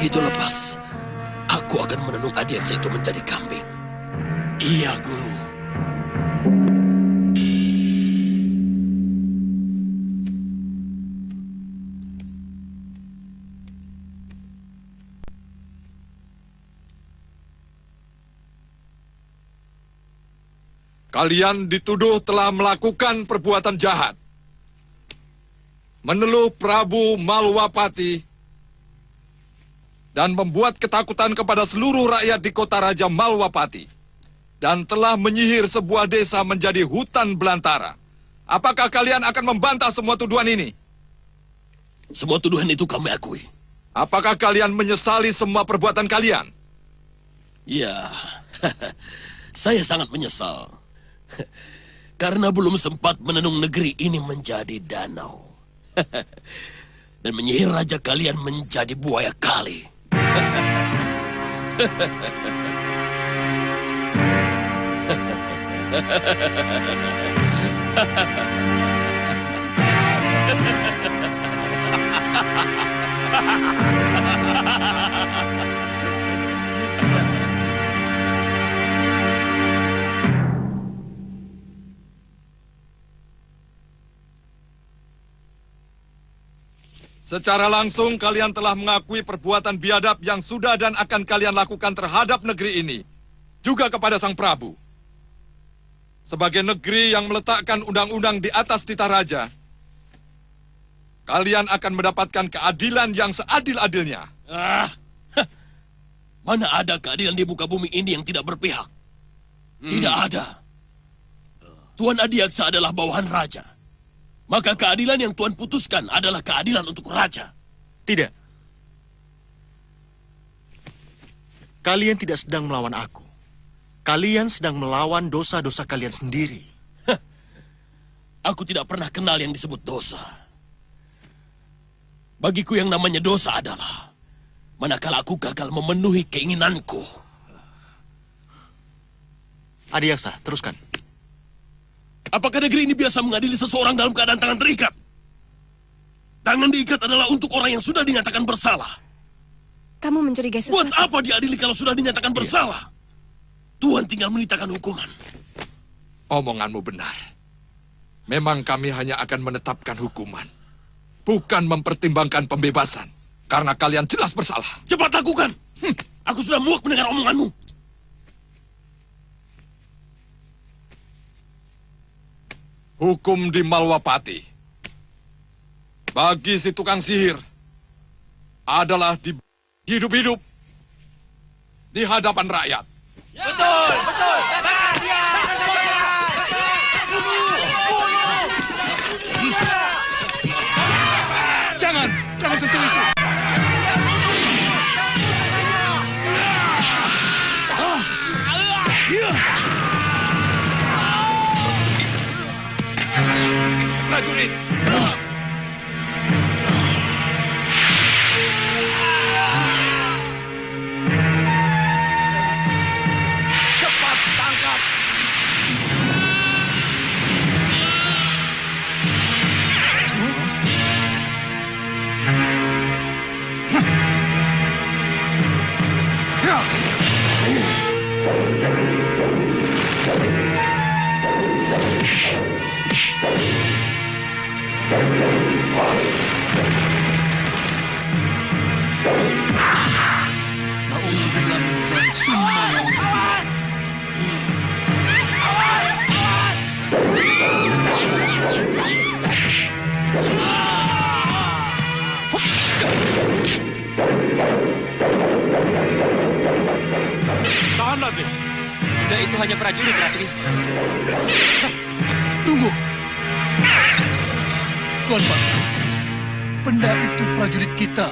Begitu lepas, aku akan menenung Adiaksa itu menjadi kambing. Iya, Guru. Kalian dituduh telah melakukan perbuatan jahat. Meneluh Prabu Malwapati dan membuat ketakutan kepada seluruh rakyat di kota Raja Malwapati, dan telah menyihir sebuah desa menjadi hutan belantara. Apakah kalian akan membantah semua tuduhan ini? Semua tuduhan itu kami akui. Apakah kalian menyesali semua perbuatan kalian? Ya, saya sangat menyesal. Karena belum sempat menenung negeri ini menjadi danau. Dan menyihir raja kalian menjadi buaya kali. Secara langsung kalian telah mengakui perbuatan biadab yang sudah dan akan kalian lakukan terhadap negeri ini, juga kepada Sang Prabu. Sebagai negeri yang meletakkan undang-undang di atas titah raja, kalian akan mendapatkan keadilan yang seadil-adilnya. Mana ada keadilan di muka bumi ini yang tidak berpihak? Tidak ada. Tuan Adiaksa adalah bawahan raja. Maka keadilan yang Tuan putuskan adalah keadilan untuk raja. Tidak. Kalian tidak sedang melawan aku. Kalian sedang melawan dosa-dosa kalian sendiri. Aku tidak pernah kenal yang disebut dosa. Bagiku yang namanya dosa adalah manakala aku gagal memenuhi keinginanku. Adiaksa, teruskan. Apakah negeri ini biasa mengadili seseorang dalam keadaan tangan terikat? Tangan diikat adalah untuk orang yang sudah dinyatakan bersalah. Kamu mencurigai sesuatu. Buat apa diadili kalau sudah dinyatakan bersalah? Tuhan tinggal menitahkan hukuman. Omonganmu benar. Memang kami hanya akan menetapkan hukuman, bukan mempertimbangkan pembebasan, karena kalian jelas bersalah. Cepat lakukan! Aku sudah muak mendengar omonganmu. hukum di Malwapati bagi si tukang sihir adalah hidup-hidup di hadapan rakyat. Betul, betul. Jangan sentuh itu. Prajurit. Cepat tangkap. Na'udzubillah min dzalik, summa na'udzubillah. Tahan, Ratri. Benda itu hanya prajurit, Ratri. Tunggu. Tuan Pak, benda itu prajurit kita.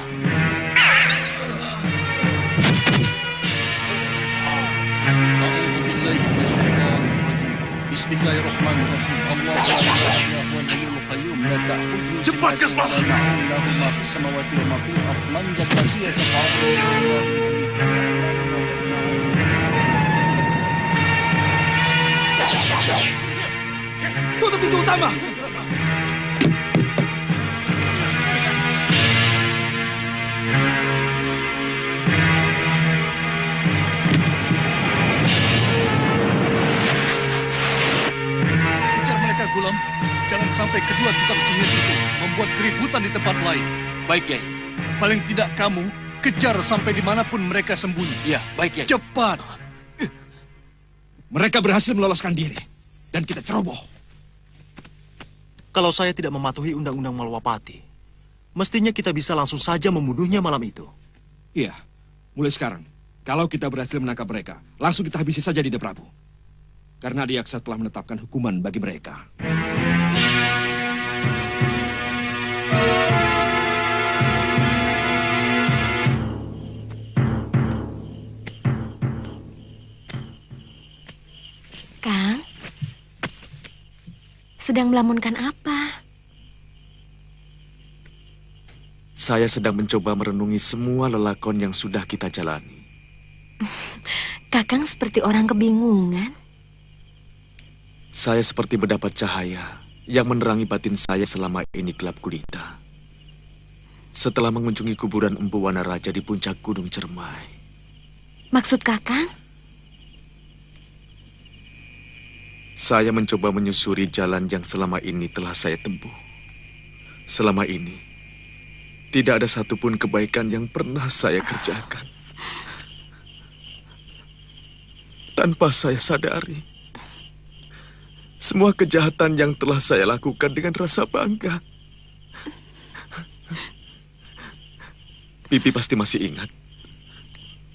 Bismillahirrahmanirrahim. Cepat, Gasmah. Tutup pintu utama. Kejar mereka, Gulam. Jangan sampai kedua tukang sihir itu membuat keributan di tempat lain. Baik, Kiai. Paling tidak kamu kejar sampai dimanapun mereka sembunyi. Iya, baik, Kiai. Cepat. Mereka berhasil meloloskan diri. Dan kita ceroboh. Kalau saya tidak mematuhi undang-undang Malwapati, mestinya kita bisa langsung saja membunuhnya malam itu. Iya, mulai sekarang. Kalau kita berhasil menangkap mereka, langsung kita habisi saja Dinda Prabu. Karena Adiaksa telah menetapkan hukuman bagi mereka. Kang, sedang melamunkan apa? Saya sedang mencoba merenungi semua lelakon yang sudah kita jalani. Kakang seperti orang kebingungan. Saya seperti mendapat cahaya yang menerangi batin saya selama ini gelap gulita. Setelah mengunjungi kuburan Empu Wanaraja di puncak Gunung Cermai. Maksud Kakang? Saya mencoba menyusuri jalan yang selama ini telah saya tempuh. Selama ini, tidak ada satupun kebaikan yang pernah saya kerjakan. Tanpa saya sadari, semua kejahatan yang telah saya lakukan dengan rasa bangga. Bibi pasti masih ingat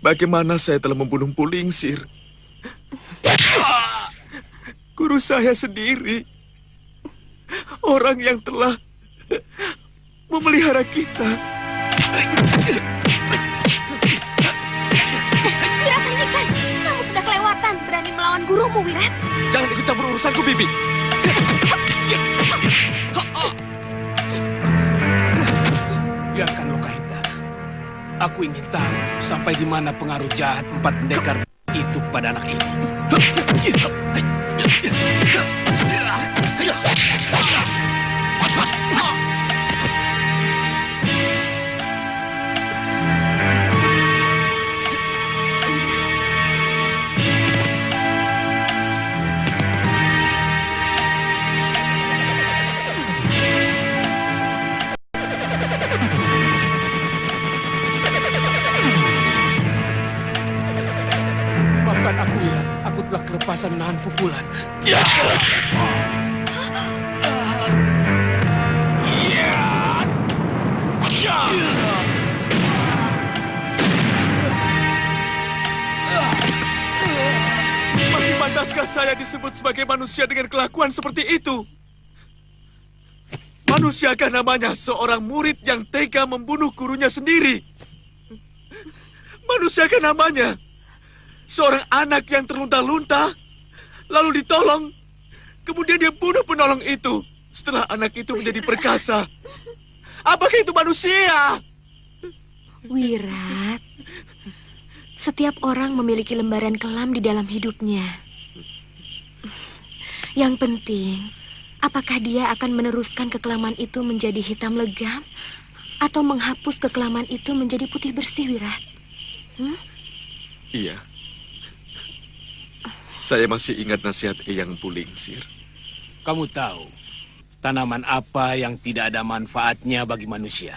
bagaimana saya telah membunuh Pulingsir, guru saya sendiri, orang yang telah memelihara kita. Wirat, hentikan! Kamu sudah kelewatan berani melawan gurumu, Wirat. Jangan ikut campur urusanku, Bibi. Biarkan Lokahita. Aku ingin tahu sampai di mana pengaruh jahat 4 pendekar itu pada anak ini. Maafkan aku, Wirat. Aku telah kelepasan menahan pukulan. Pantaskah saya disebut sebagai manusia dengan kelakuan seperti itu? Manusiakah namanya seorang murid yang tega membunuh gurunya sendiri? Manusiakah namanya seorang anak yang terlunta-lunta, lalu ditolong, kemudian dia bunuh penolong itu setelah anak itu menjadi perkasa? Apakah itu manusia? Wirat, setiap orang memiliki lembaran kelam di dalam hidupnya. Yang penting, apakah dia akan meneruskan kekelaman itu menjadi hitam legam atau menghapus kekelaman itu menjadi putih bersih, Wirat? Iya. Saya masih ingat nasihat Eyang Pulingsir. Kamu tahu tanaman apa yang tidak ada manfaatnya bagi manusia?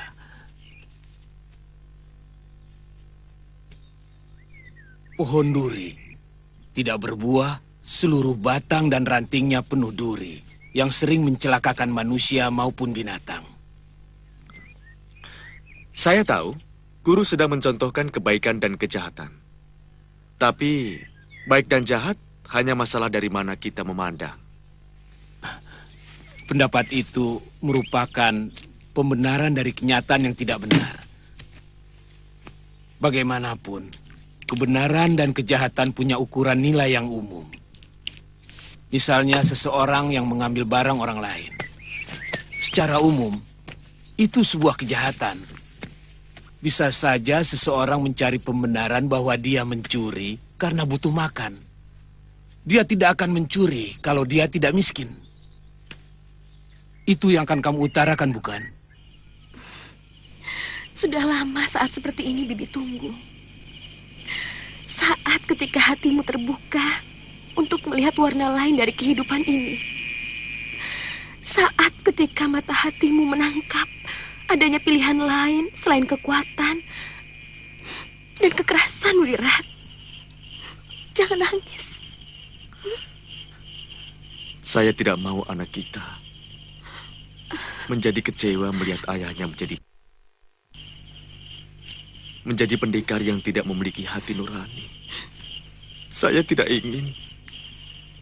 Pohon duri. Tidak berbuah, seluruh batang dan rantingnya penuh duri yang sering mencelakakan manusia maupun binatang. Saya tahu, guru sedang mencontohkan kebaikan dan kejahatan. Tapi, baik dan jahat hanya masalah dari mana kita memandang. Pendapat itu merupakan pembenaran dari kenyataan yang tidak benar. Bagaimanapun, kebenaran dan kejahatan punya ukuran nilai yang umum. Misalnya seseorang yang mengambil barang orang lain. Secara umum, itu sebuah kejahatan. Bisa saja seseorang mencari pembenaran bahwa dia mencuri karena butuh makan. Dia tidak akan mencuri kalau dia tidak miskin. Itu yang akan kamu utarakan, bukan? Sudah lama saat seperti ini Bibi tunggu. Saat ketika hatimu terbuka untuk melihat warna lain dari kehidupan ini. Saat ketika mata hatimu menangkap adanya pilihan lain selain kekuatan dan kekerasan, Wirat. Jangan nangis. Saya tidak mau anak kita menjadi kecewa melihat ayahnya menjadi pendekar yang tidak memiliki hati nurani. Saya tidak ingin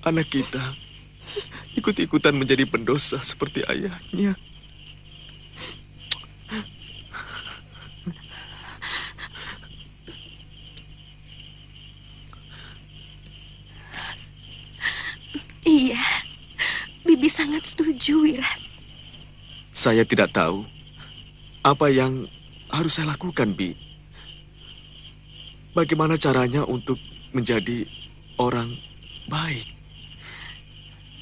anak kita ikut-ikutan menjadi pendosa seperti ayahnya. Iya, Bibi sangat setuju, Wirat. Saya tidak tahu apa yang harus saya lakukan, Bi. Bagaimana caranya untuk menjadi orang baik?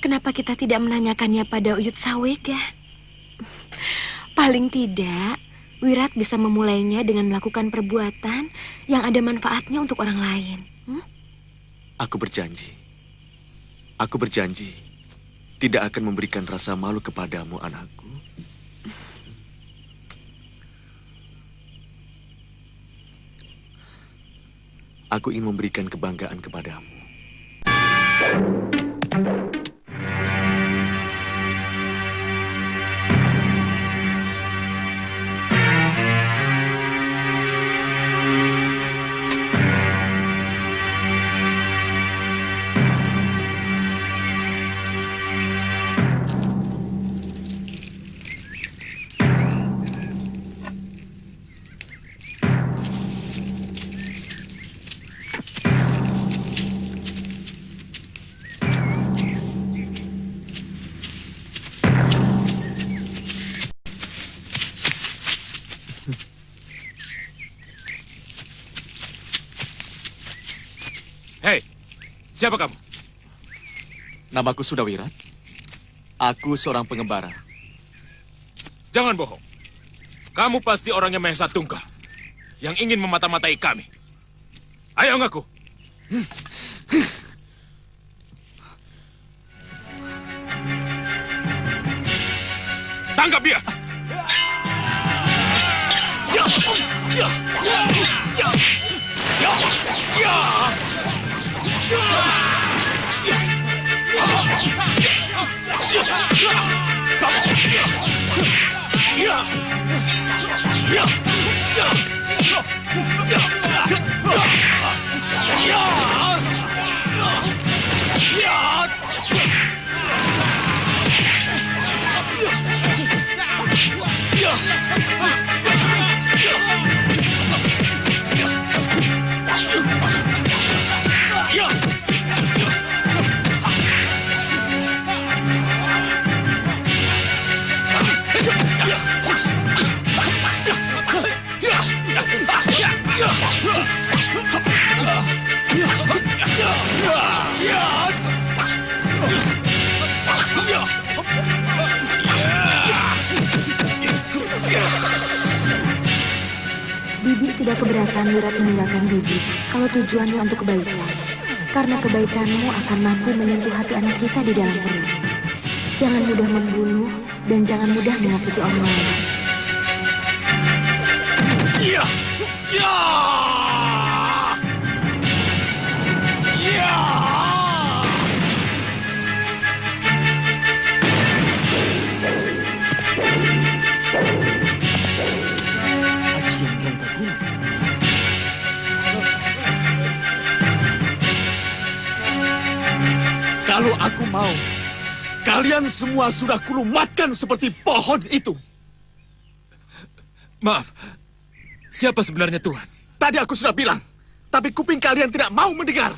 Kenapa kita tidak menanyakannya pada Uyut Sawek, ya? Paling tidak, Wirat bisa memulainya dengan melakukan perbuatan yang ada manfaatnya untuk orang lain. Aku berjanji tidak akan memberikan rasa malu kepadamu, anakku. Aku ingin memberikan kebanggaan kepadamu. Hei, siapa kamu? Namaku Sudawirat. Aku seorang pengembara. Jangan bohong. Kamu pasti orangnya Mahesa Tunggal yang ingin memata-matai kami. Ayo ngaku. Tangkap dia. tidak keberatan Wirat meninggalkan bibi kalau tujuannya untuk kebaikan. Karena kebaikanmu akan mampu menyentuh hati anak kita di dalam perut. Jangan mudah membunuh dan jangan mudah menyakiti orang lain. Ya! Ya! Ya! Ajian Rangga Gunung. Kalau aku mau, kalian semua sudah kulumatkan seperti pohon itu. Maaf, siapa sebenarnya Tuhan? Tadi aku sudah bilang, tapi kuping kalian tidak mau mendengar.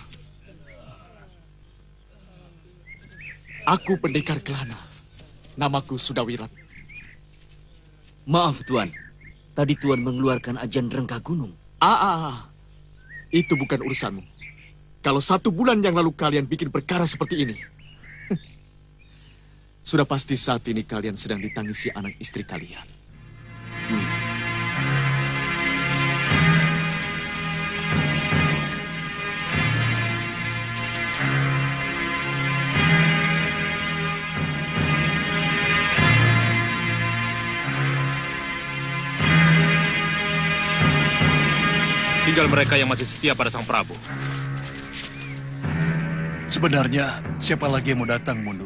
Aku pendekar Kelana. Namaku Sudawirat. Maaf Tuan, tadi Tuan mengeluarkan ajian Rangga Gunung. Itu bukan urusanmu. Kalau 1 bulan yang lalu kalian bikin perkara seperti ini, sudah pasti saat ini kalian sedang ditangisi anak istri kalian. Tinggal mereka yang masih setia pada Sang Prabu. Sebenarnya, siapa lagi yang mau datang, Mundu?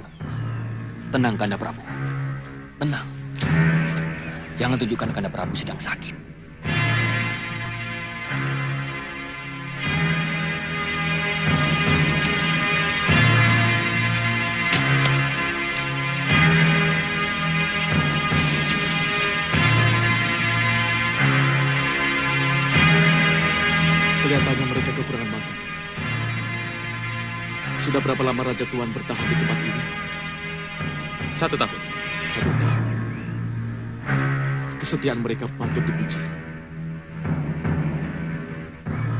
Tenang, Kanda Prabu. Tenang. Jangan tunjukkan Kanda Prabu sedang sakit. Kelihatannya mereka kekurangan makan. Sudah berapa lama Raja Tuan bertahan di tempat ini? 1 tahun. 1 tahun. Kesetiaan mereka patut dipuji.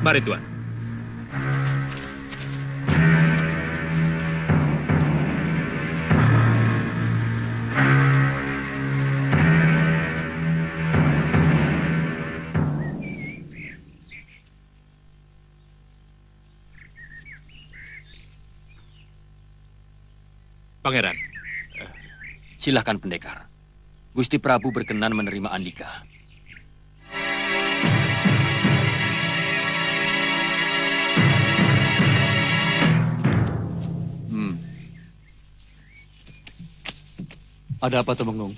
Mari Tuan. Pangeran. Silahkan pendekar. Gusti Prabu berkenan menerima Andika. Ada apa, Temenggung?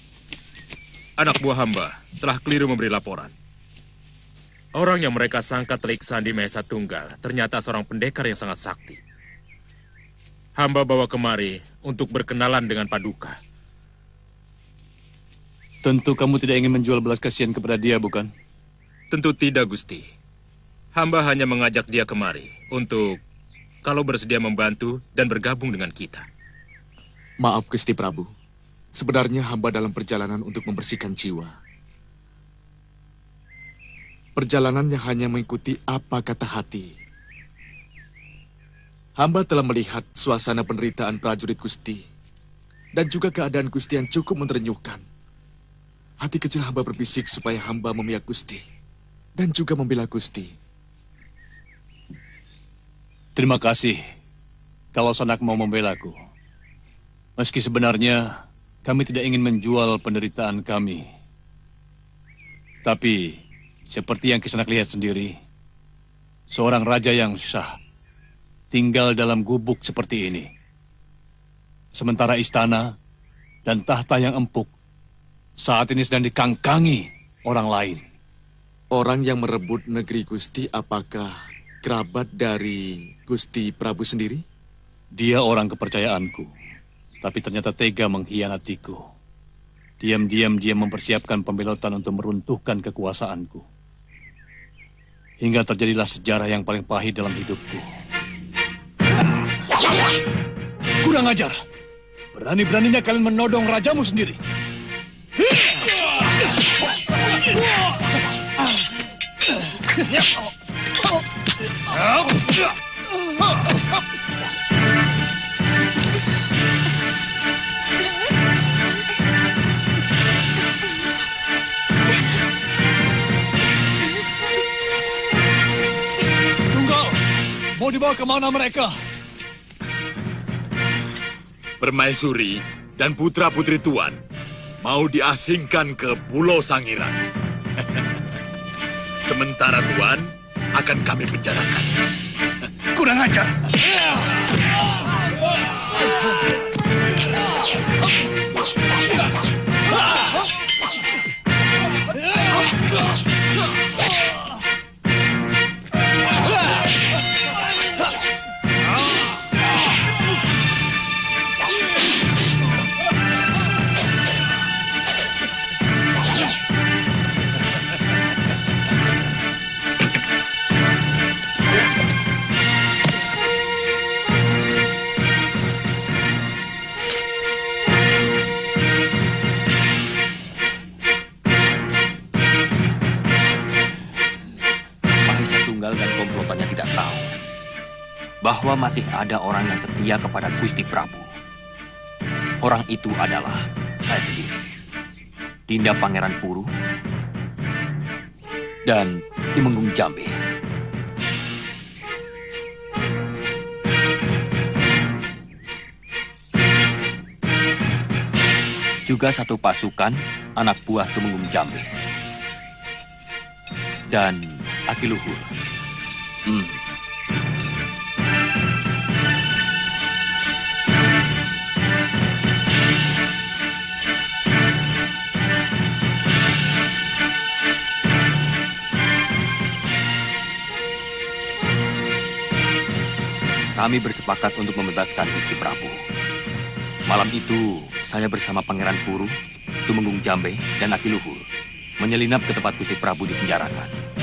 Anak buah hamba telah keliru memberi laporan. Orang yang mereka sangka telik sandi Mahesa Tunggal ternyata seorang pendekar yang sangat sakti. Hamba bawa kemari untuk berkenalan dengan Paduka. Tentu kamu tidak ingin menjual belas kasihan kepada dia, bukan? Tentu tidak, Gusti. Hamba hanya mengajak dia kemari untuk kalau bersedia membantu dan bergabung dengan kita. Maaf, Gusti Prabu. Sebenarnya hamba dalam perjalanan untuk membersihkan jiwa. Perjalanannya hanya mengikuti apa kata hati. Hamba telah melihat suasana penderitaan prajurit Gusti dan juga keadaan Gusti yang cukup menerenyuhkan. Hati kecil hamba berbisik supaya hamba memihak Gusti dan juga membela Gusti. Terima kasih kalau Sanak mau membelaku. Meski sebenarnya kami tidak ingin menjual penderitaan kami. Tapi seperti yang Kisanak lihat sendiri, seorang raja yang syah tinggal dalam gubuk seperti ini. Sementara istana dan tahta yang empuk saat ini sedang dikangkangi orang lain. Orang yang merebut negeri Gusti apakah kerabat dari Gusti Prabu sendiri? Dia orang kepercayaanku, tapi ternyata tega mengkhianatiku. Diam-diam dia mempersiapkan pembelotan untuk meruntuhkan kekuasaanku. Hingga terjadilah sejarah yang paling pahit dalam hidupku. Kurang ajar. Berani-beraninya kalian menodong rajamu sendiri. Mau dibawa kemana mereka? Permaisuri dan putra-putri Tuan mau diasingkan ke Pulau Sangiran. Sementara Tuan akan kami penjarakan. Kurang ajar. Bahwa masih ada orang yang setia kepada Gusti Prabu. Orang itu adalah saya sendiri, Dinda Pangeran Puru dan Tumenggung Jambe. Juga satu pasukan anak buah Tumenggung Jambe dan Aki Luhur. Kami bersepakat untuk membebaskan Gusti Prabu. Malam itu, saya bersama Pangeran Puru, Tumenggung Jambe, dan Aki Luhur menyelinap ke tempat Gusti Prabu dipenjarakan.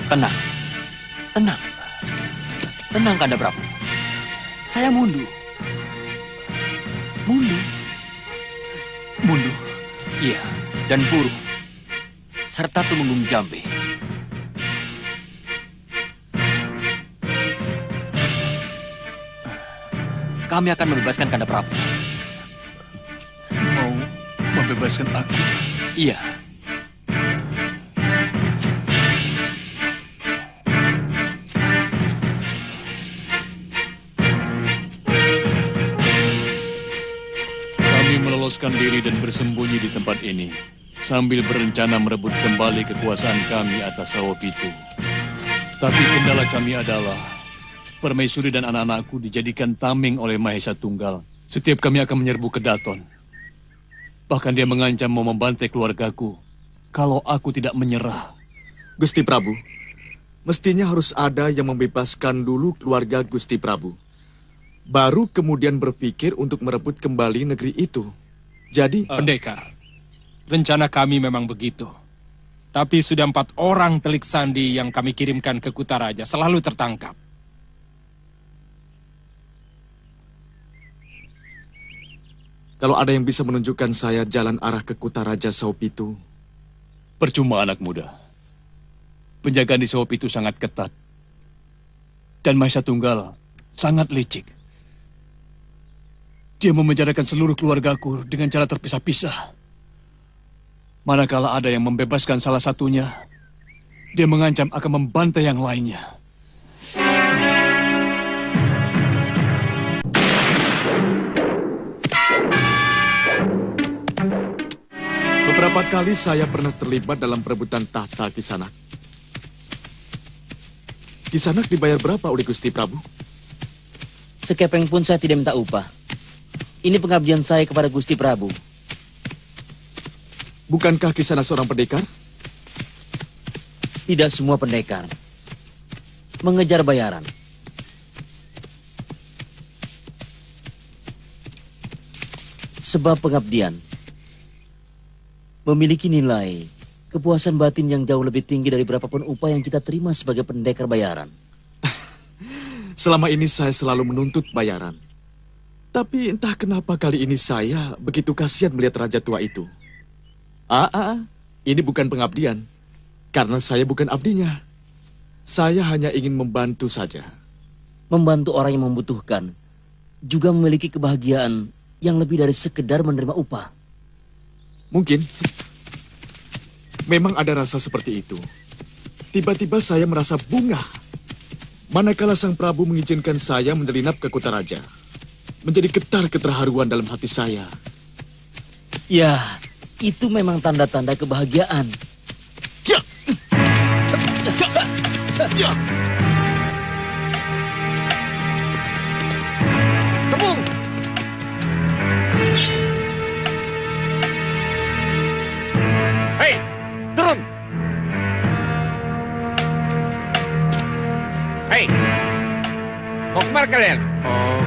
Tenang, tenang, tenang Kanda Prabu. Saya Mundu. Mundu? Mundu? Iya, dan Puru, serta Tumenggung Jambe. Kami akan membebaskan Kanda Prabu. Mau membebaskan aku? Iya. Meloloskan diri dan bersembunyi di tempat ini sambil berencana merebut kembali kekuasaan kami atas Sawopitu. Tapi kendala kami adalah permaisuri dan anak-anakku dijadikan tameng oleh Mahesa Tunggal. Setiap kami akan menyerbu ke Daton. Bahkan dia mengancam mau membantai keluargaku kalau aku tidak menyerah. Gusti Prabu, mestinya harus ada yang membebaskan dulu keluarga Gusti Prabu. Baru kemudian berpikir untuk merebut kembali negeri itu. Jadi... Pendekar, rencana kami memang begitu. Tapi sudah 4 orang telik sandi yang kami kirimkan ke Kutaraja selalu tertangkap. Kalau ada yang bisa menunjukkan saya jalan arah ke Kutaraja Sawopitu. Percuma anak muda. Penjagaan di Sawopitu sangat ketat. Dan Mahesa Tunggal sangat licik. Dia memenjarakan seluruh keluargaku dengan cara terpisah-pisah. Manakala ada yang membebaskan salah satunya, dia mengancam akan membantai yang lainnya. Beberapa kali saya pernah terlibat dalam perebutan tahta Kisanak. Kisanak dibayar berapa oleh Gusti Prabu? Sekepeng pun saya tidak minta upah. Ini pengabdian saya kepada Gusti Prabu. Bukankah Kisanak seorang pendekar? Tidak semua pendekar mengejar bayaran. Sebab pengabdian memiliki nilai kepuasan batin yang jauh lebih tinggi dari berapapun upah yang kita terima sebagai pendekar bayaran. Selama ini saya selalu menuntut bayaran. Tapi entah kenapa kali ini saya begitu kasihan melihat raja tua itu. Ini bukan pengabdian. Karena saya bukan abdinya. Saya hanya ingin membantu saja. Membantu orang yang membutuhkan juga memiliki kebahagiaan yang lebih dari sekedar menerima upah. Mungkin. Memang ada rasa seperti itu. Tiba-tiba saya merasa bunga. Manakala Sang Prabu mengizinkan saya menyelinap ke kota raja. Menjadi getar keterharuan dalam hati saya. Ya, itu memang tanda-tanda kebahagiaan. Ya. Ya. Tepung! Hei, turun! Hei, mau kemana kalian? Oh,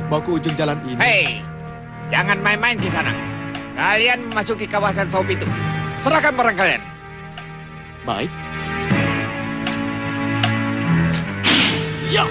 mau ke ujung jalan ini. Hei, jangan main-main di sana. Kalian memasuki kawasan Sop itu. Serahkan barang kalian. Baik. Ya.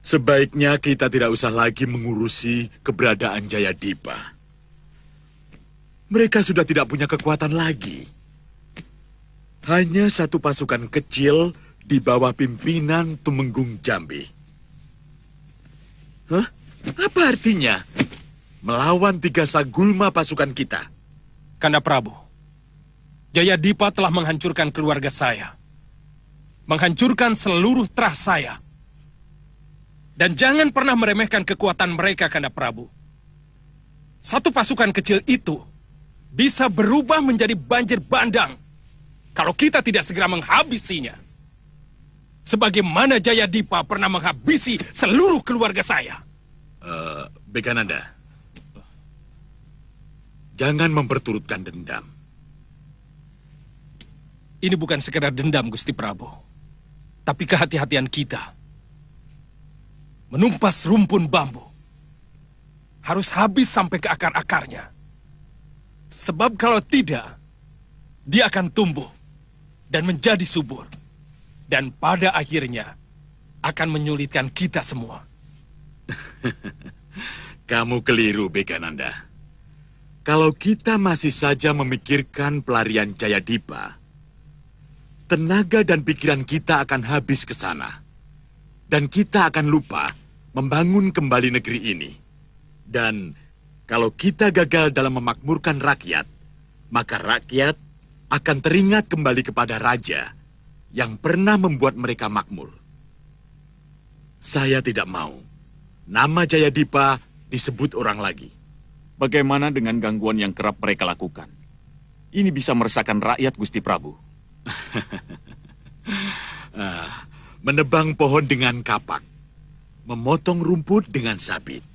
Sebaiknya kita tidak usah lagi mengurusi keberadaan Jayadipa. Mereka sudah tidak punya kekuatan lagi. Hanya satu pasukan kecil di bawah pimpinan Tumenggung Jambe. Hah? Apa artinya? Melawan 3 sagulma pasukan kita. Kanda Prabu, Jayadipa telah menghancurkan keluarga saya. Menghancurkan seluruh terah saya. Dan jangan pernah meremehkan kekuatan mereka, Kanda Prabu. Satu pasukan kecil itu bisa berubah menjadi banjir bandang kalau kita tidak segera menghabisinya. Sebagaimana Jayadipa pernah menghabisi seluruh keluarga saya. Bekananda, jangan memperturutkan dendam. Ini bukan sekedar dendam, Gusti Prabu. Tapi kehati-hatian kita menumpas rumpun bambu harus habis sampai ke akar-akarnya. Sebab kalau tidak, dia akan tumbuh dan menjadi subur. Dan pada akhirnya akan menyulitkan kita semua. Kamu keliru, Bekananda. Kalau kita masih saja memikirkan pelarian Jayadipa, tenaga dan pikiran kita akan habis ke sana. Dan kita akan lupa membangun kembali negeri ini. Dan kalau kita gagal dalam memakmurkan rakyat, maka rakyat akan teringat kembali kepada raja yang pernah membuat mereka makmur. Saya tidak mau nama Jayadipa disebut orang lagi. Bagaimana dengan gangguan yang kerap mereka lakukan? Ini bisa meresahkan rakyat, Gusti Prabu. Menebang pohon dengan kapak, memotong rumput dengan sabit.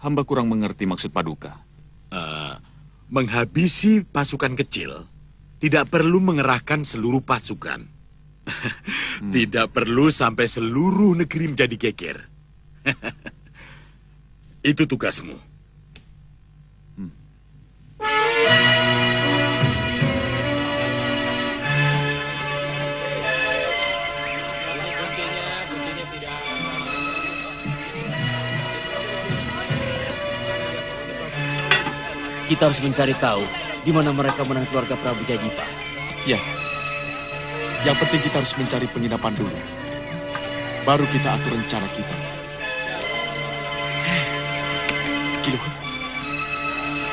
Hamba kurang mengerti maksud Paduka. Menghabisi pasukan kecil, tidak perlu mengerahkan seluruh pasukan. Tidak perlu sampai seluruh negeri menjadi geger. Itu tugasmu. Kita harus mencari tahu di mana mereka menang keluarga Prabu Jayadipa. Ya. Yang penting kita harus mencari penginapan dulu. Baru kita atur rencana kita. Kiluhur.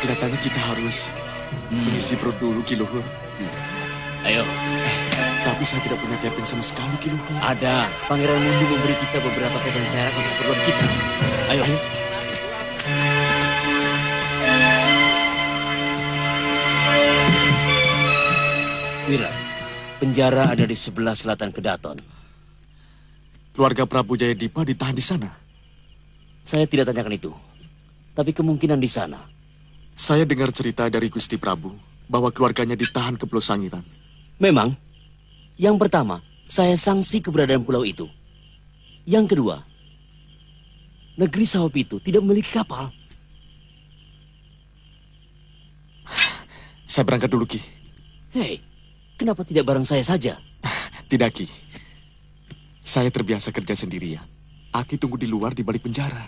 Kelihatannya kita harus mengisi perut dulu, Kiluhur. Ayo. Tapi saya tidak punya keping sama sekali, Kiluhur. Ada. Pangeran Mundu memberi kita beberapa keping perak untuk keperluan kita. Ayo. Wirat, penjara ada di sebelah selatan Kedaton. Keluarga Prabu Jayadipa ditahan di sana. Saya tidak tanyakan itu, tapi kemungkinan di sana. Saya dengar cerita dari Gusti Prabu bahwa keluarganya ditahan ke Pulau Sangiran. Memang, yang pertama, saya sanksi keberadaan pulau itu. Yang kedua, negeri Sahop itu tidak memiliki kapal. Saya berangkat dulu, Ki. Hei, kenapa tidak bareng saya saja? Tidak, Ki. Saya terbiasa kerja sendirian. Aki tunggu di luar di balik penjara.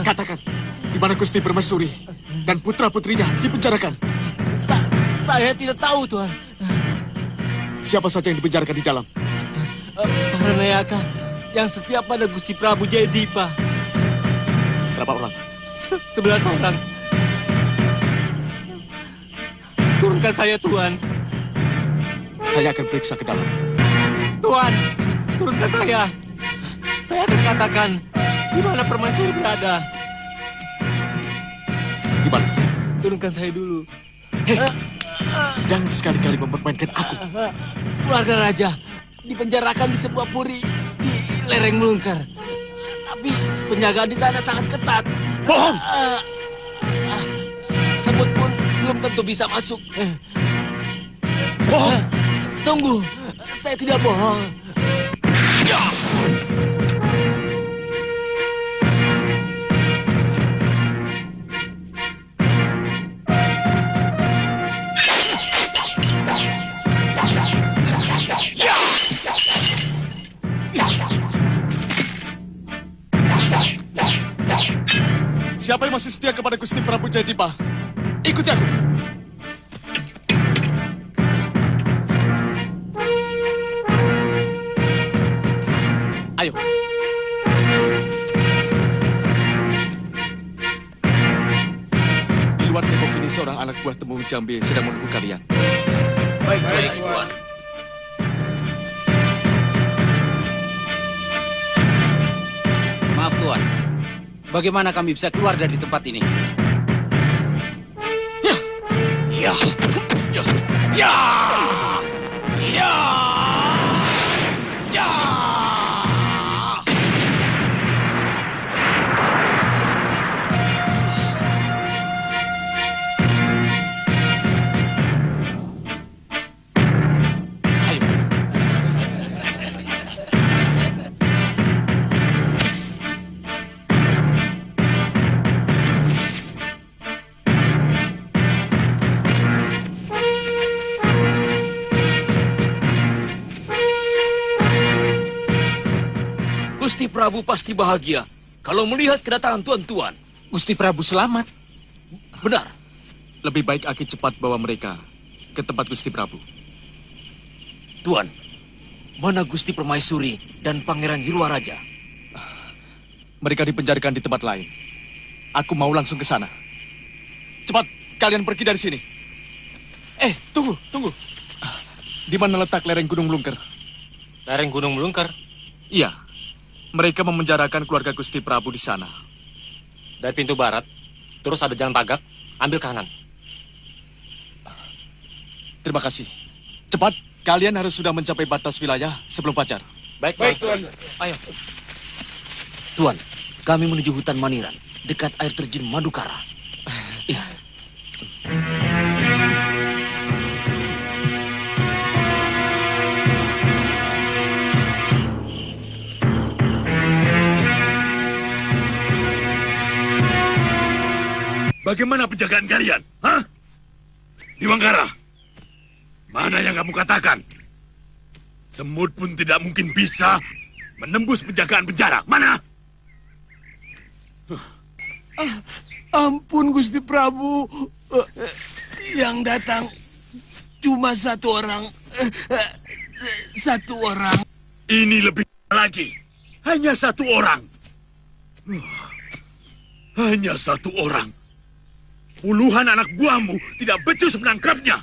Katakan, di mana Gusti Permaisuri dan putra-putrinya dipenjarakan? Saya tidak tahu, Tuan. Siapa saja yang dipenjarakan di dalam? Para Nayaka yang setia pada Gusti Prabu Jayadipa. Berapa orang? 11 orang. Turunkan saya, Tuan. Saya akan periksa ke dalam. Tuan, turunkan saya. Saya akan katakan di mana Permaisuri berada. Di mana? Turunkan saya dulu. Jangan sekali-kali mempermainkan aku. Keluarga raja dipenjarakan di sebuah puri di lereng Melungker. Tapi penjagaan di sana sangat ketat. Bohong! Semut pun belum tentu bisa masuk. Bohong! Sungguh, saya tidak bohong. Siapa yang masih setia kepada Gusti Prabu Jayadipa? Ikuti aku. Ayo. Di luar tembok ini seorang anak buah Temui Jambe sedang menunggu kalian. Baik, Tuan. Maaf, Tuan. Bagaimana kami bisa keluar dari tempat ini? Ya! Ya! Ya! Ya! Ya! Ya! Gusti Prabu pasti bahagia kalau melihat kedatangan tuan-tuan. Gusti Prabu selamat. Benar. Lebih baik Aki cepat bawa mereka ke tempat Gusti Prabu. Tuan, mana Gusti Permaisuri dan Pangeran Jirwaraja? Mereka dipenjarakan di tempat lain. Aku mau langsung ke sana. Cepat, kalian pergi dari sini. Tunggu. Di mana letak lereng Gunung Melungker? Lereng Gunung Melungker? Iya, mereka memenjarakan keluarga Gusti Prabu di sana. Dari pintu barat, terus ada jalan tagak, ambil kanan. Terima kasih. Cepat, kalian harus sudah mencapai batas wilayah sebelum fajar. Baik, Tuan. Ayo. Tuan, kami menuju hutan Maniran, dekat air terjun Madukara. Iya. Bagaimana penjagaan kalian? Hah? Di Manggara? Mana yang kamu katakan? Semut pun tidak mungkin bisa menembus penjagaan penjara. Mana? Ampun Gusti Prabu. Yang datang cuma satu orang. Satu orang. Ini lebih lagi. Hanya satu orang. Hanya satu orang. Puluhan anak buahmu tidak becus menangkapnya.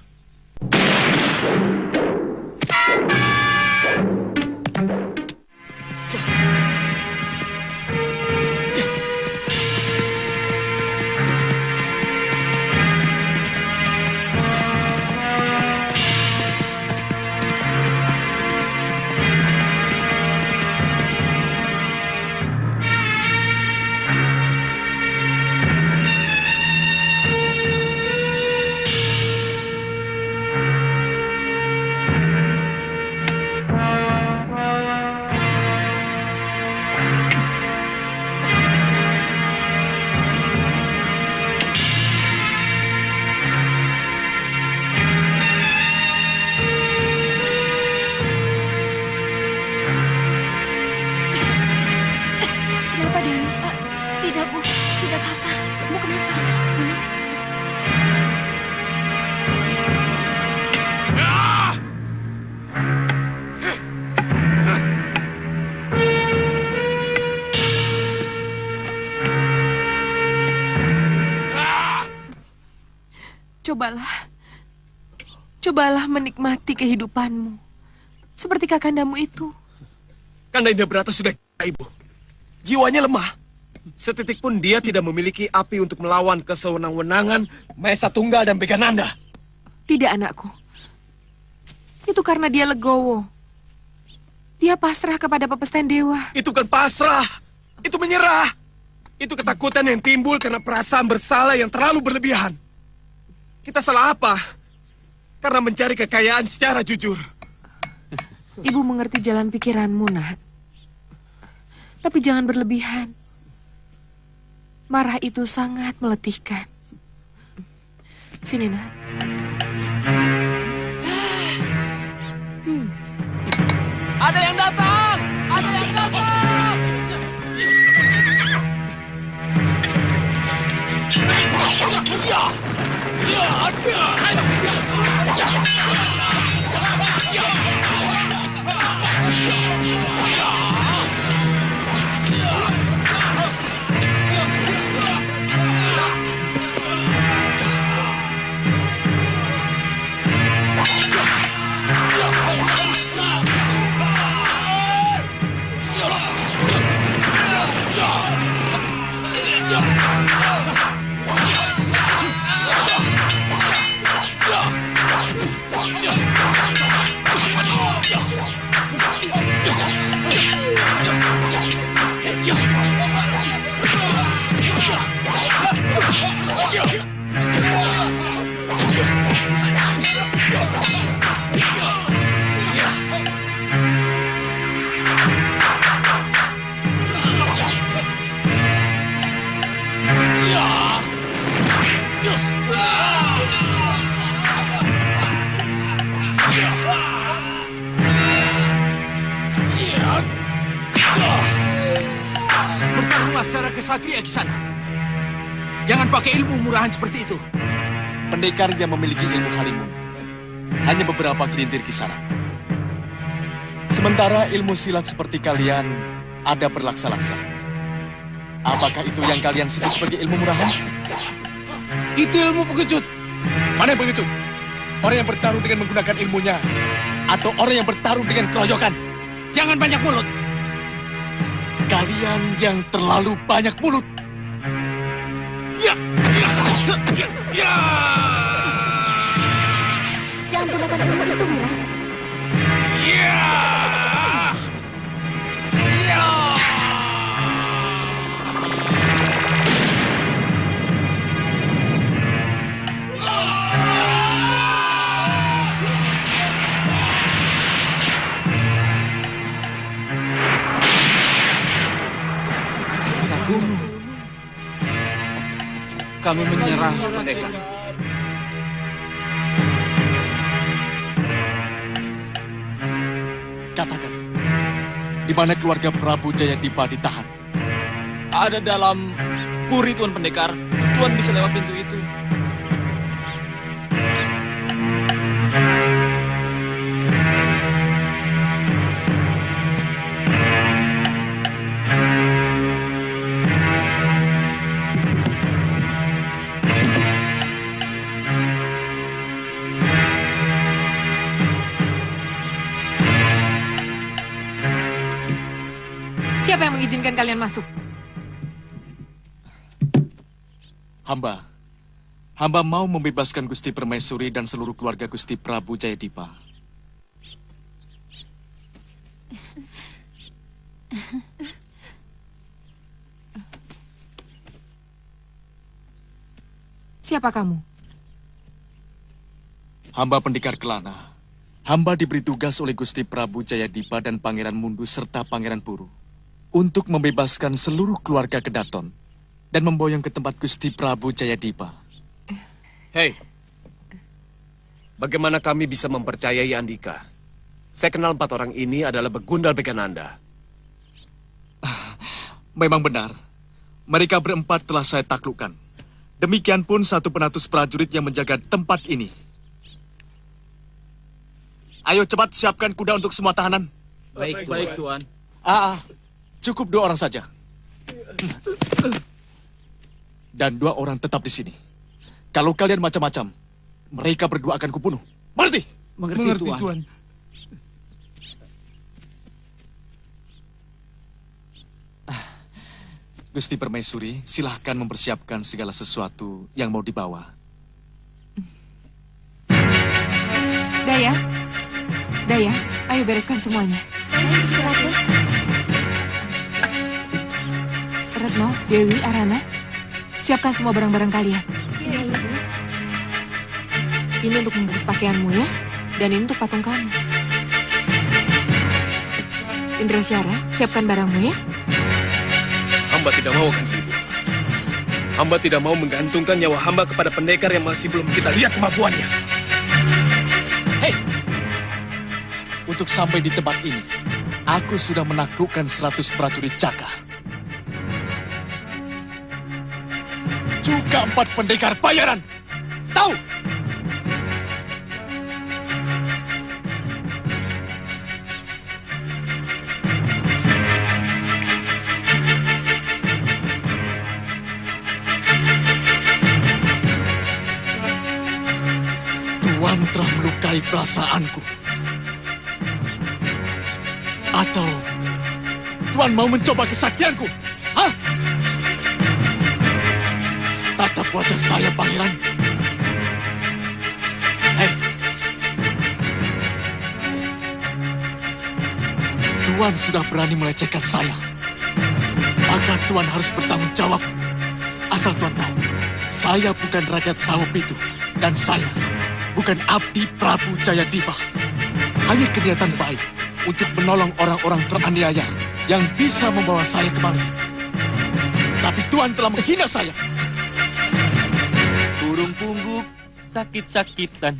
Cobalah menikmati kehidupanmu. Seperti kakandamu itu. Kanda Indabrata sudah gila, Ibu. Jiwanya lemah. Setitik pun dia tidak memiliki api untuk melawan kesewenang-wenangan Maesa Tunggal dan Begananda. Tidak, anakku. Itu karena dia legowo. Dia pasrah kepada pepesthan dewa. Itu kan pasrah. Itu menyerah. Itu ketakutan yang timbul karena perasaan bersalah yang terlalu berlebihan. Kita salah apa? Karena mencari kekayaan secara jujur. Ibu mengerti jalan pikiranmu, nak. Tapi jangan berlebihan. Marah itu sangat meletihkan. Sini, nak. Ada yang datang! Ada yang datang! kesatria di sana. Jangan pakai ilmu murahan seperti itu. Pendekar yang memiliki ilmu halimun hanya beberapa gelintir kisaran. Sementara ilmu silat seperti kalian ada berlaksa-laksa. Apakah itu yang kalian sebut sebagai ilmu murahan? Itu ilmu pengecut. Mana yang pengecut? Orang yang bertarung dengan menggunakan ilmunya atau orang yang bertarung dengan keroyokan? Jangan banyak mulut. Kalian yang terlalu banyak mulut. Ya. Jangan gunakan ilmu itu, Wirat. Kak Guru, kami menyerah, pendekar. Katakan, di mana keluarga Prabu Jayadipa ditahan? Ada dalam puri, Tuan Pendekar. Tuan bisa lewat pintu itu. Siapa yang mengizinkan kalian masuk? Hamba mau membebaskan Gusti Permaisuri dan seluruh keluarga Gusti Prabu Jayadipa. Siapa kamu? Hamba Pendekar Kelana. Hamba diberi tugas oleh Gusti Prabu Jayadipa dan Pangeran Mundu serta Pangeran Puru untuk membebaskan seluruh keluarga Kedaton dan memboyong ke tempat Gusti Prabu Jayadipa. Hei, bagaimana kami bisa mempercayai Andika? Saya kenal 4 orang ini adalah begundal Bekananda. Memang benar, mereka berempat telah saya taklukkan. Demikian pun satu penatus prajurit yang menjaga tempat ini. Ayo cepat siapkan kuda untuk semua tahanan. Baik, Tuan. Cukup 2 orang saja. Dan 2 orang tetap di sini. Kalau kalian macam-macam, mereka berdua akan kubunuh. Mengerti? Mengerti, Tuan. Gusti Permaisuri, silahkan mempersiapkan segala sesuatu yang mau dibawa. Daya, ayo bereskan semuanya. Ayo, Gusti Ratu. Retno, Dewi, Arana, siapkan semua barang-barang kalian. Iya, Ibu. Ini untuk membungkus pakaianmu ya, dan ini untuk patung kamu. Indrasyara, siapkan barangmu ya. Hamba tidak mau, Kanjeng Ibu. Hamba tidak mau menggantungkan nyawa hamba kepada pendekar yang masih belum kita lihat kemampuannya. Hei! Untuk sampai di tempat ini, aku sudah menaklukkan 100 prajurit Caka. Juga 4 pendekar bayaran. Tahu? Tuan telah melukai perasaanku. Atau Tuan mau mencoba kesaktianku? Hah? Tatap wajah saya, Pangeran. Hei. Tuan sudah berani melecehkan saya. Maka Tuan harus bertanggung jawab. Asal Tuan tahu, saya bukan rakyat Sawep itu. Dan saya bukan abdi Prabu Jayadipa. Hanya keniatan baik untuk menolong orang-orang teraniaya yang bisa membawa saya kemari. Tapi Tuan telah menghina saya. Burung pungguk sakit-sakitan,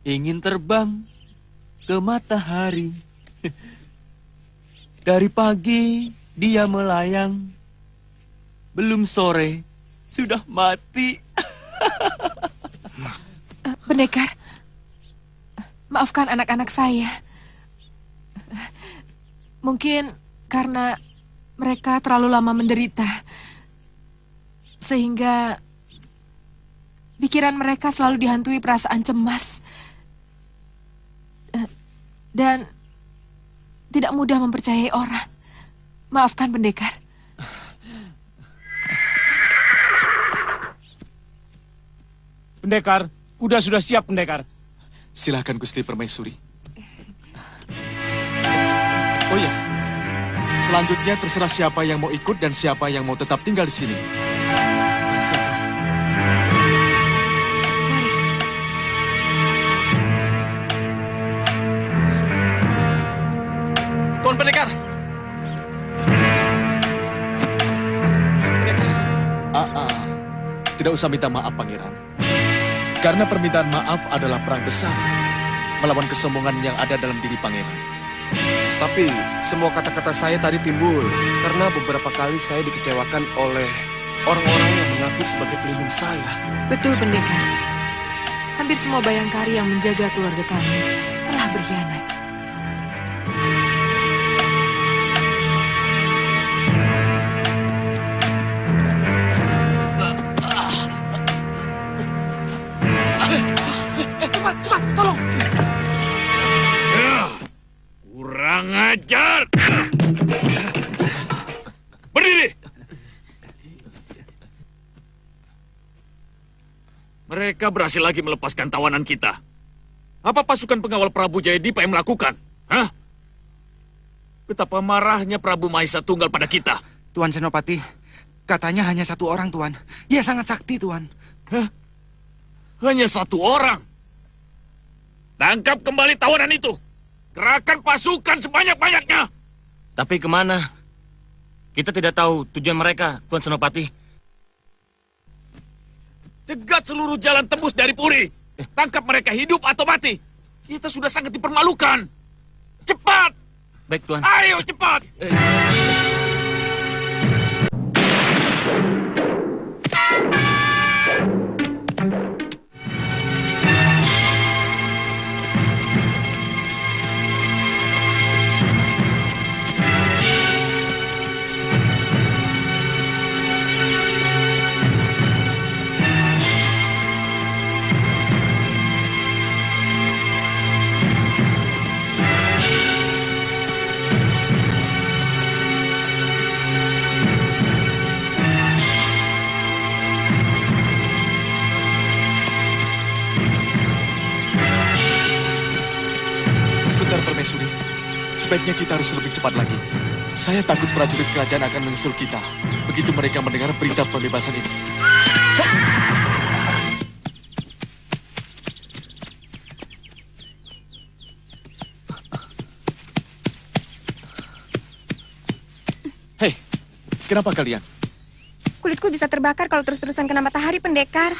ingin terbang ke matahari. Dari pagi dia melayang Belum sore, sudah mati. Pendekar, maafkan anak-anak saya. Mungkin karena mereka terlalu lama menderita, sehingga pikiran mereka selalu dihantui perasaan cemas dan tidak mudah mempercayai orang. Maafkan, pendekar. Pendekar, kuda sudah siap, pendekar. Silakan Gusti Permaisuri. Oh ya, selanjutnya terserah siapa yang mau ikut dan siapa yang mau tetap tinggal di sini. Silakan. Tuan Pendekar. Tidak usah minta maaf, Pangeran. Karena permintaan maaf adalah perang besar melawan kesombongan yang ada dalam diri Pangeran. Tapi semua kata-kata saya tadi timbul karena beberapa kali saya dikecewakan oleh orang-orang yang mengaku sebagai pelindung saya. Betul, pendekar. Hampir semua bayangkari yang menjaga keluarga kami telah berkhianat. Cepat, tolong. Kurang ajar. Berdiri. Mereka berhasil lagi melepaskan tawanan kita. Apa pasukan pengawal Prabu Jayadipa yang melakukan? Hah? Betapa marahnya Prabu Mahesa Tunggal pada kita. Tuan Senopati, katanya hanya satu orang, Tuan. Dia sangat sakti, Tuan. Hah? Hanya satu orang? Tangkap kembali tawanan itu. Kerahkan pasukan sebanyak-banyaknya. Tapi kemana? Kita tidak tahu tujuan mereka, Tuan Senopati. Cegat seluruh jalan tembus dari Puri. Tangkap mereka hidup atau mati. Kita sudah sangat dipermalukan. Cepat! Baik, Tuan. Ayo, cepat! Sebentar, Permaisuri. Sebaiknya kita harus lebih cepat lagi. Saya takut prajurit kerajaan akan menyusul kita begitu mereka mendengar berita pembebasan ini. Hei, kenapa kalian? Kulitku bisa terbakar kalau terus-terusan kena matahari, pendekar.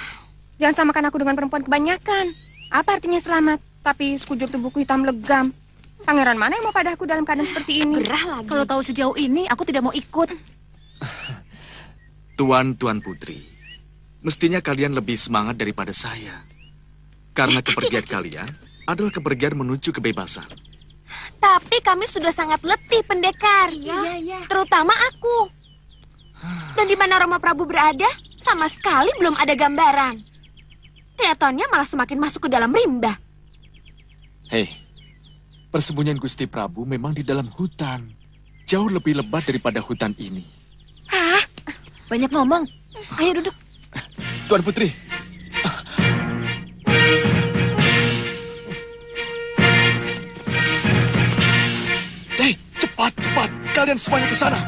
Jangan samakan aku dengan perempuan kebanyakan. Apa artinya selamat? Tapi sekujur tubuhku hitam legam. Pangeran mana yang mau padaku dalam keadaan seperti ini? Gerah lagi. Kalau tahu sejauh ini, aku tidak mau ikut. Tuan Putri, mestinya kalian lebih semangat daripada saya. Karena kepergian kalian adalah kepergian menuju kebebasan. Tapi kami sudah sangat letih, pendekar. Iya. Terutama aku. Dan di mana Rama Prabu berada, sama sekali belum ada gambaran. Kelihatannya malah semakin masuk ke dalam rimba. Hei, persembunyian Gusti Prabu memang di dalam hutan. Jauh lebih lebat daripada hutan ini. Hah? Banyak ngomong. Ayo duduk. Tuan Putri. Hei, cepat. Kalian semuanya ke sana.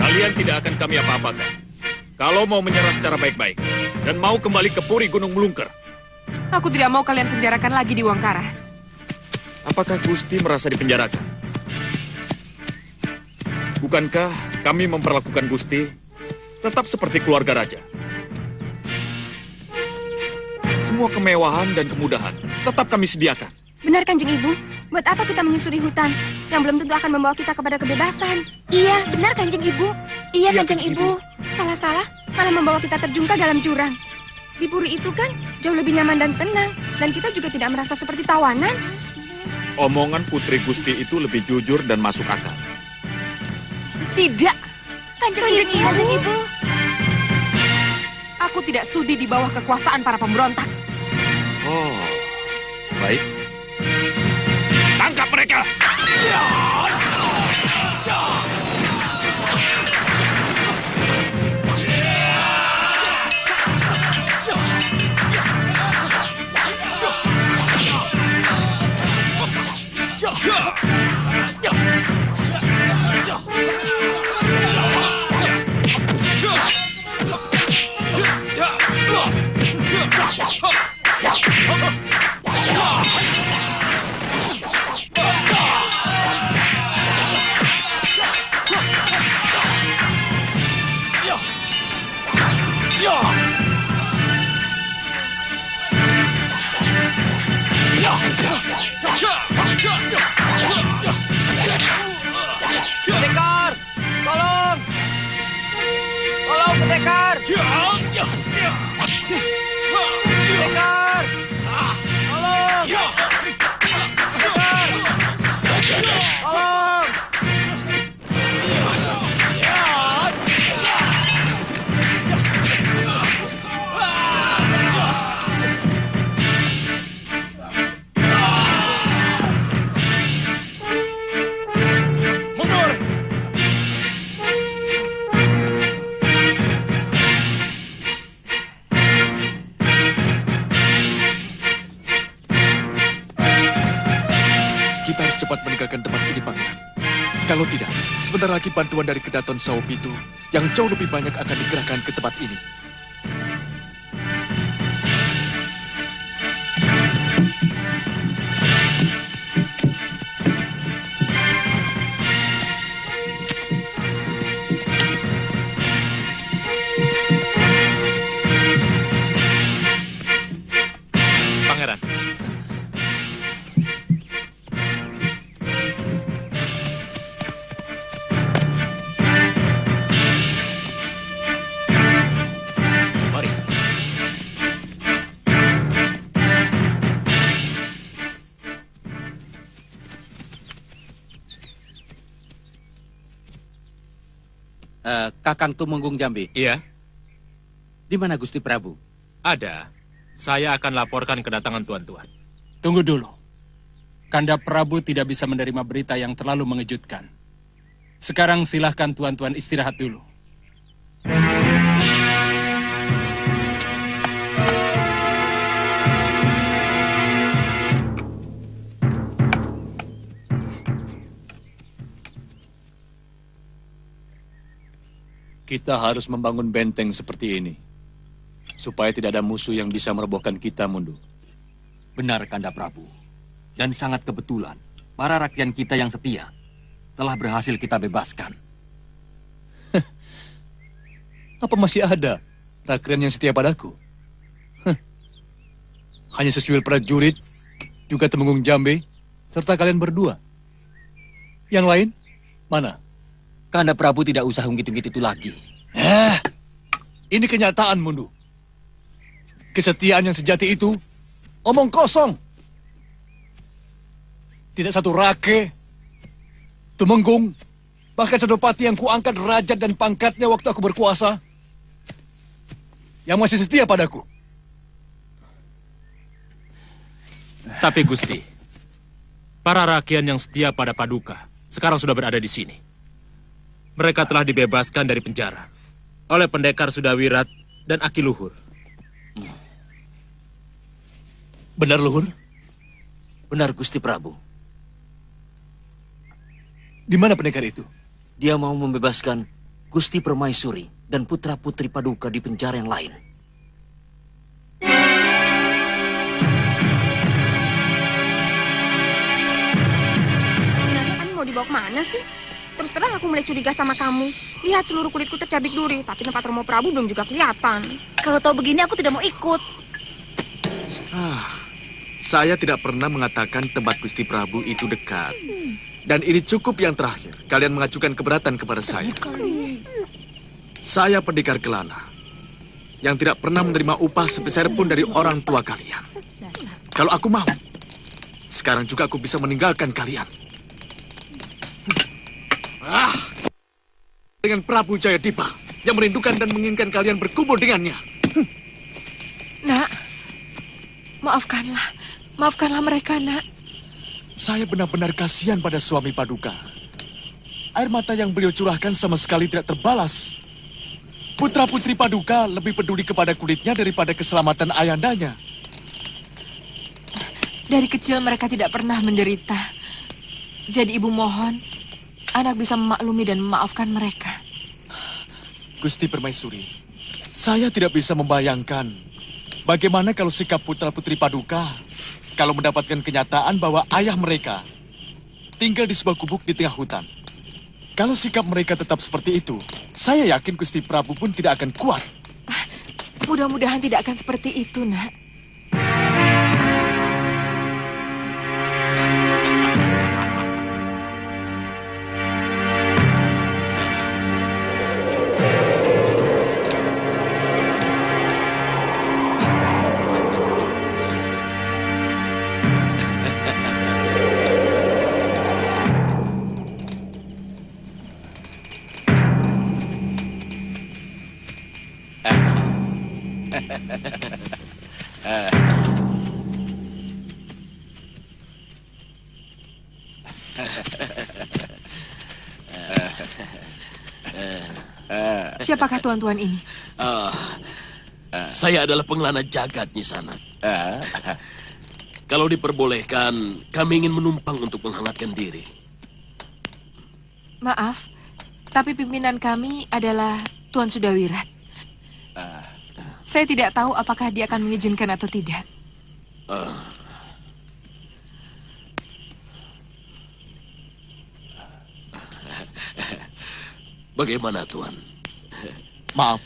Kalian tidak akan kami apa-apakan. Kalau mau menyerah secara baik-baik, dan mau kembali ke Puri Gunung Melungker. Aku tidak mau kalian penjarakan lagi di Wangkara. Apakah Gusti merasa dipenjarakan? Bukankah kami memperlakukan Gusti tetap seperti keluarga raja? Semua kemewahan dan kemudahan tetap kami sediakan. Benar, Kanjeng Ibu. Buat apa kita menyusuri hutan yang belum tentu akan membawa kita kepada kebebasan? Iya, benar Kanjeng Ibu. Iya, Kanjeng Ibu. Salah-salah malah membawa kita terjungkal dalam jurang. Di puri itu kan jauh lebih nyaman dan tenang, dan kita juga tidak merasa seperti tawanan. Omongan Putri Gusti itu lebih jujur dan masuk akal. Tidak. Kanjeng Ibu. Aku tidak sudi di bawah kekuasaan para pemberontak. Oh, baik. Tangkap mereka! Pendekar! Tolong! Tolong, pendekar! Pendekar! Tolong! Pendekar! Tolong! Mundur! Kita harus cepat meninggalkan tempat ini, Pangeran. Kalau tidak, sebentar lagi bantuan dari Kedaton Saopitu yang jauh lebih banyak akan dikerahkan ke tempat ini. Pangeran. Mari. Kakang Tumenggung Jambi. Iya. Di mana Gusti Prabu? Ada. Saya akan laporkan kedatangan tuan-tuan. Tunggu dulu. Kanda Prabu tidak bisa menerima berita yang terlalu mengejutkan. Sekarang silahkan tuan-tuan istirahat dulu. Kita harus membangun benteng seperti ini, supaya tidak ada musuh yang bisa merobohkan kita, Mundu. Benar, Kanda Prabu. Dan sangat kebetulan, para rakyat kita yang setia telah berhasil kita bebaskan. Apa masih ada rakyat yang setia padaku? Hanya secuil prajurit, juga Temenggung Jambe, serta kalian berdua. Yang lain, mana? Kanda Prabu tidak usah ungkit-ungkit itu lagi. Ini kenyataan, Mundu. Kesetiaan yang sejati itu omong kosong. Tidak satu rake, Tumenggung, bahkan Senopati yang kuangkat derajat dan pangkatnya waktu aku berkuasa, yang masih setia padaku. Tapi Gusti, para rakyat yang setia pada Paduka sekarang sudah berada di sini. Mereka telah dibebaskan dari penjara oleh pendekar Sudawirat dan Aki Luhur. Benar, Luhur? Benar, Gusti Prabu. Di mana pendekar itu? Dia mau membebaskan Gusti Permaisuri dan putra-putri Paduka di penjara yang lain. mau dibawa kemana sih? Terus terang aku mulai curiga sama kamu. Lihat seluruh kulitku tercabik duri, tapi tempat Romo Prabu belum juga kelihatan. Kalau tahu begini aku tidak mau ikut. Saya tidak pernah mengatakan tempat Gusti Prabu itu dekat. Dan ini cukup yang terakhir. Kalian mengajukan keberatan kepada saya. Saya pendekar Kelana yang tidak pernah menerima upah sepeser pun dari orang tua kalian. Kalau aku mau, sekarang juga aku bisa meninggalkan kalian. Dengan Prabu Jayadipa yang merindukan dan menginginkan kalian berkumpul dengannya. Nak, maafkanlah mereka, Nak. Saya benar-benar kasihan pada suami Paduka. Air mata yang beliau curahkan sama sekali tidak terbalas. Putra-putri Paduka lebih peduli kepada kulitnya daripada keselamatan ayandanya. Dari kecil mereka tidak pernah menderita. Jadi ibu mohon, anak bisa memaklumi dan memaafkan mereka. Gusti Permaisuri, saya tidak bisa membayangkan bagaimana kalau sikap putra-putri Paduka kalau mendapatkan kenyataan bahwa ayah mereka tinggal di sebuah gubuk di tengah hutan. Kalau sikap mereka tetap seperti itu, saya yakin Gusti Prabu pun tidak akan kuat. Mudah-mudahan tidak akan seperti itu, Nak. Siapakah tuan-tuan ini? Saya adalah pengelana jagat di sana. Kalau diperbolehkan, kami ingin menumpang untuk menghangatkan diri. Maaf, tapi pimpinan kami adalah Tuan Sudawirat. Saya tidak tahu apakah dia akan mengizinkan atau tidak. Bagaimana, Tuan? Maaf,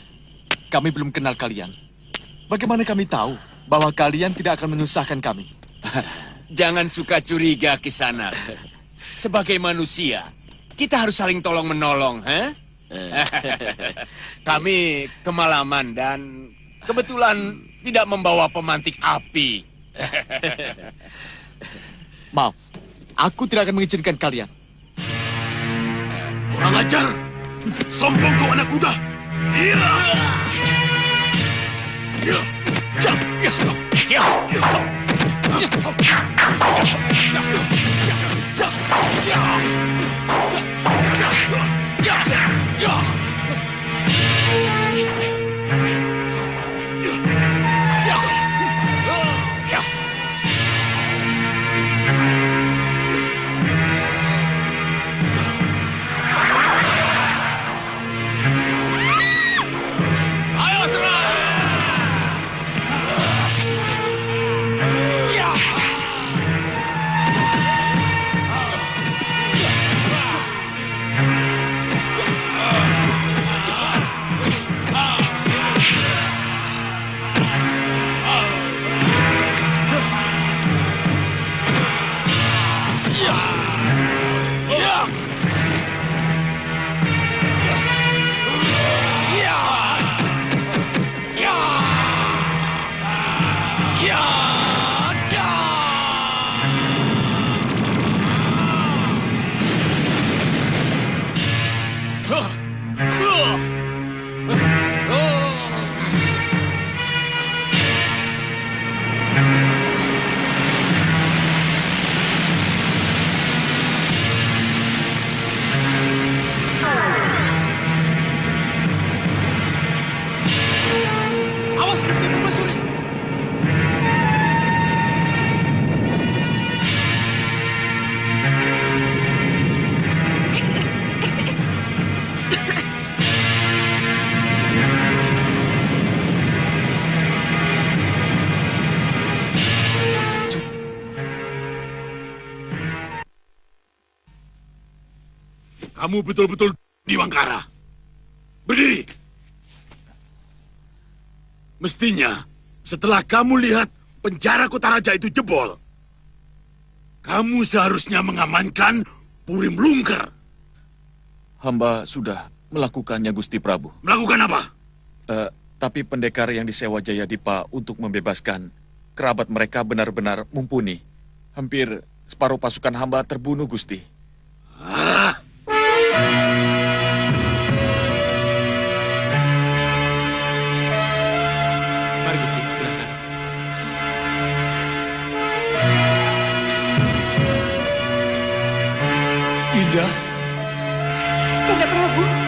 kami belum kenal kalian. Bagaimana kami tahu bahwa kalian tidak akan menyusahkan kami? Jangan suka curiga, Kisanak. Sebagai manusia, kita harus saling tolong-menolong, Kami kemalaman dan kebetulan tidak membawa pemantik api. Maaf, aku tidak akan mengizinkan kalian. Kurang ajar! Sombong kau anak muda! Kamu betul-betul Diwangkara. Berdiri. Mestinya setelah kamu lihat penjara kota raja itu jebol, kamu seharusnya mengamankan Purim Lungker. Hamba sudah melakukannya, Gusti Prabu. Melakukan apa? Tapi pendekar yang disewa Jayadipa untuk membebaskan kerabat mereka benar-benar mumpuni. Hampir separuh pasukan hamba terbunuh, Gusti. Mari, Gusti, silakan. Dinda. Kanda Prabu.